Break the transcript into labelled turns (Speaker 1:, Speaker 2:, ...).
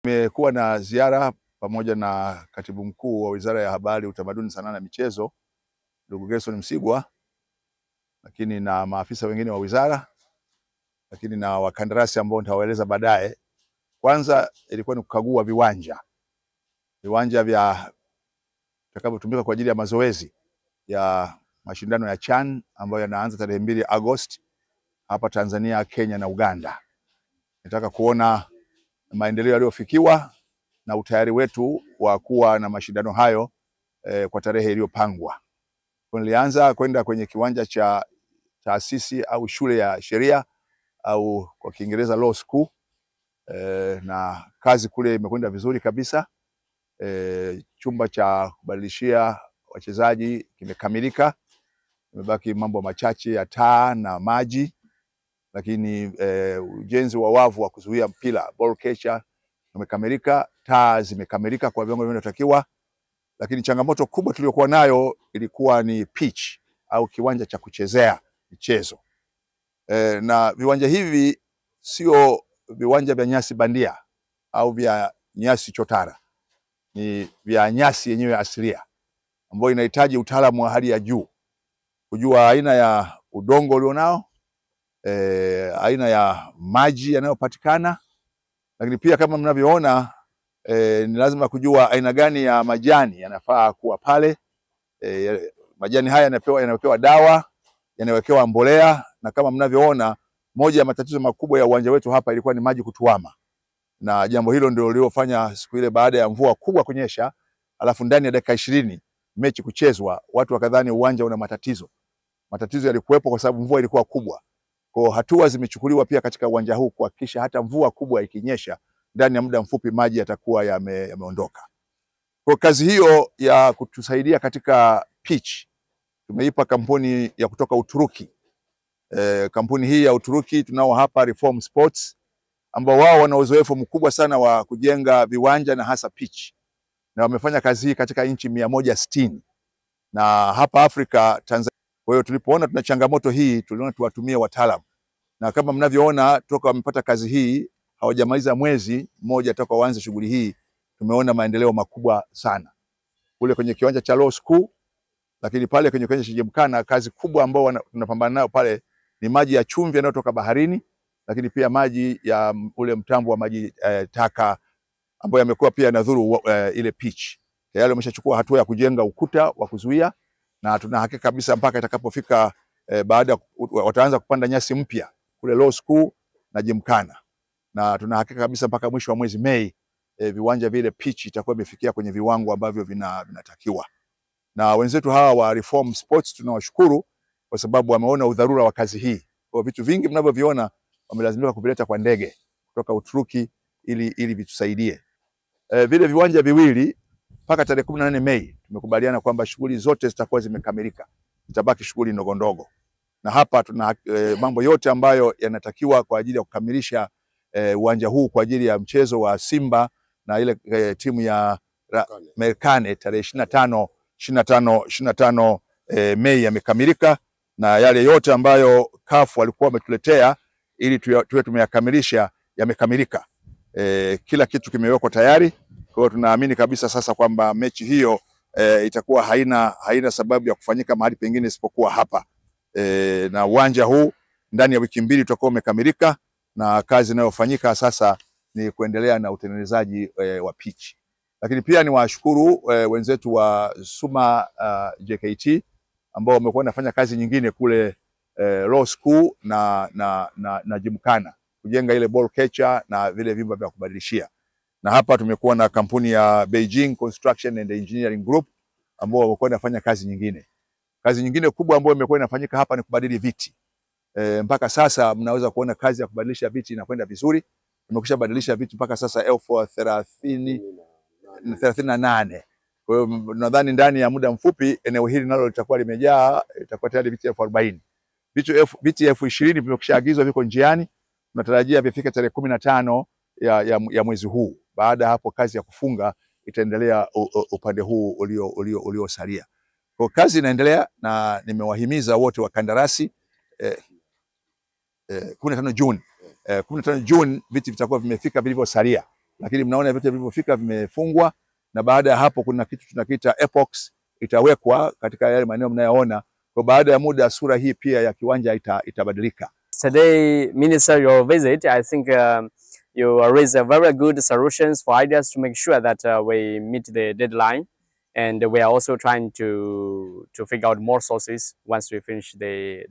Speaker 1: Nimekuwa na ziara pamoja na Katibu Mkuu wa Wizara ya Habari, Utamaduni, Sanaa na Michezo, ndugu Gerson Msigwa, lakini na maafisa wengine wa wizara, lakini na wakandarasi ambao nitawaeleza baadaye. Kwanza ilikuwa ni kukagua viwanja vya vitakavyotumika kwa ajili ya mazoezi ya mashindano ya CHAN ambayo yanaanza tarehe 2 Agosti hapa Tanzania, Kenya na Uganda. Nataka kuona maendeleo yaliyofikiwa na utayari wetu wa kuwa na mashindano hayo kwa tarehe iliyopangwa. Nilianza kwenda kwenye kiwanja cha taasisi au shule ya sheria au kwa Kiingereza law school, na kazi kule imekwenda vizuri kabisa. Chumba cha kubadilishia wachezaji kimekamilika. Imebaki mambo machache ya taa na maji, lakini ujenzi wa wavu wa kuzuia mpira ball catcher umekamilika, taa zimekamilika kwa viwango vinavyotakiwa. Lakini changamoto kubwa tuliyokuwa nayo ilikuwa ni pitch au kiwanja cha kuchezea michezo. Na viwanja hivi sio viwanja vya nyasi bandia au vya nyasi chotara, ni vya nyasi yenyewe asilia ambayo inahitaji utaalamu wa hali ya juu, kujua aina ya udongo ulionao, aina ya maji yanayopatikana, lakini pia kama mnavyoona ni lazima kujua aina gani ya majani yanafaa kuwa pale. Majani haya yanawekewa dawa, yanawekewa mbolea, na kama mnavyoona moja ya matatizo makubwa ya uwanja wetu hapa ilikuwa ni maji kutuama. Na jambo hilo ndio lilofanya siku ile baada ya mvua kubwa kunyesha, alafu ndani ya dakika 20 mechi kuchezwa, watu wakadhani uwanja una matatizo. Matatizo yalikuwepo kwa sababu mvua ilikuwa kubwa. Kwa hatua zimechukuliwa pia katika uwanja huu kuhakikisha hata mvua kubwa ikinyesha, ndani ya muda mfupi maji yatakuwa yameondoka. Kwa kazi hiyo ya kutusaidia katika pitch tumeipa kampuni ya kutoka Uturuki. Kampuni hii ya Uturuki tunao hapa Reform Sports, ambao wao wana uzoefu mkubwa sana wa kujenga viwanja na hasa pitch, na wamefanya kazi hii katika nchi 160 na hapa Afrika, Tanzania. Kwa hiyo tulipoona tuna changamoto hii, tuliona tuwatumie wataalamu, na kama mnavyoona toka wamepata kazi hii hawajamaliza mwezi mmoja toka waanze shughuli hii, tumeona maendeleo makubwa sana kule kwenye kiwanja cha law school. Lakini pale kwenye kiwanja cha Jimkana, kazi kubwa ambao tunapambana nayo pale ni maji ya chumvi yanayotoka baharini, lakini pia maji ya ule mtambo wa maji taka ambayo yamekuwa pia yanadhuru ile pitch. Tayari wameshachukua hatua ya kujenga ukuta wa kuzuia, na tuna hakika kabisa mpaka itakapofika baada wataanza kupanda nyasi mpya kule law school na Jimkana, na tuna hakika kabisa mpaka mwisho wa mwezi Mei viwanja vile pitch itakuwa imefikia kwenye viwango ambavyo vinatakiwa. Na wenzetu hawa wa Reform Sports tunawashukuru kwa sababu wameona udharura wa kazi hii. Kwa vitu vingi mnavyoviona wamelazimika kuvileta kwa ndege kutoka Uturuki ili vitusaidie. Vile viwanja viwili mpaka tarehe 18 Mei tumekubaliana kwamba shughuli zote zitakuwa zimekamilika. Zitabaki shughuli ndogo ndogo. Na hapa tuna mambo yote ambayo yanatakiwa kwa ajili ya kukamilisha uwanja huu kwa ajili ya mchezo wa Simba na ile timu ya Merkane tarehe 25 Mei yamekamilika, na yale yote ambayo CAF walikuwa wametuletea ili tuwe tumeyakamilisha yamekamilika. Kila kitu kimewekwa tayari. Kwa hiyo tunaamini kabisa sasa kwamba mechi hiyo itakuwa haina sababu ya kufanyika mahali pengine isipokuwa hapa. Na uwanja huu ndani ya wiki 2 tutakuwa umekamilika, na kazi inayofanyika sasa ni kuendelea na utengenezaji wa pitch. Lakini pia ni washukuru wenzetu wa Suma JKT ambao wamekuwa wanafanya kazi nyingine kule law school na Jimkana kujenga ile ball catcher na vile vyumba vya kubadilishia. Na hapa tumekuwa na kampuni ya Beijing Construction and Engineering Group ambao wamekuwa wanafanya kazi nyingine. Kazi nyingine kubwa ambayo imekuwa inafanyika hapa ni kubadili viti. Mpaka sasa mnaweza kuona kazi ya kubadilisha viti inakwenda vizuri. Tumekwisha badilisha viti mpaka sasa 38. Kwa hiyo nadhani ndani ya muda mfupi eneo hili nalo litakuwa limejaa, itakuwa tayari viti 40. Viti 20,000 vimekwishaagizwa, viko njiani. Tunatarajia vifike tarehe 15 ya mwezi huu. Baada hapo kazi ya kufunga itaendelea upande huu uliosalia. Kwa kazi inaendelea, na nimewahimiza wote wa kandarasi 15 Juni viti vitakuwa vimefika vilivyosalia. lakini mnaona vyote vilivyofika vimefungwa, na baada ya hapo kuna kitu tunakiita epox itawekwa katika yale maeneo mnayoona. Kwa baada ya muda sura hii pia ya kiwanja itabadilika.
Speaker 2: Today, Minister, your visit, I think you raised a very good solutions for ideas to make sure that we meet the deadline, and we are also trying to figure out more sources once we finish the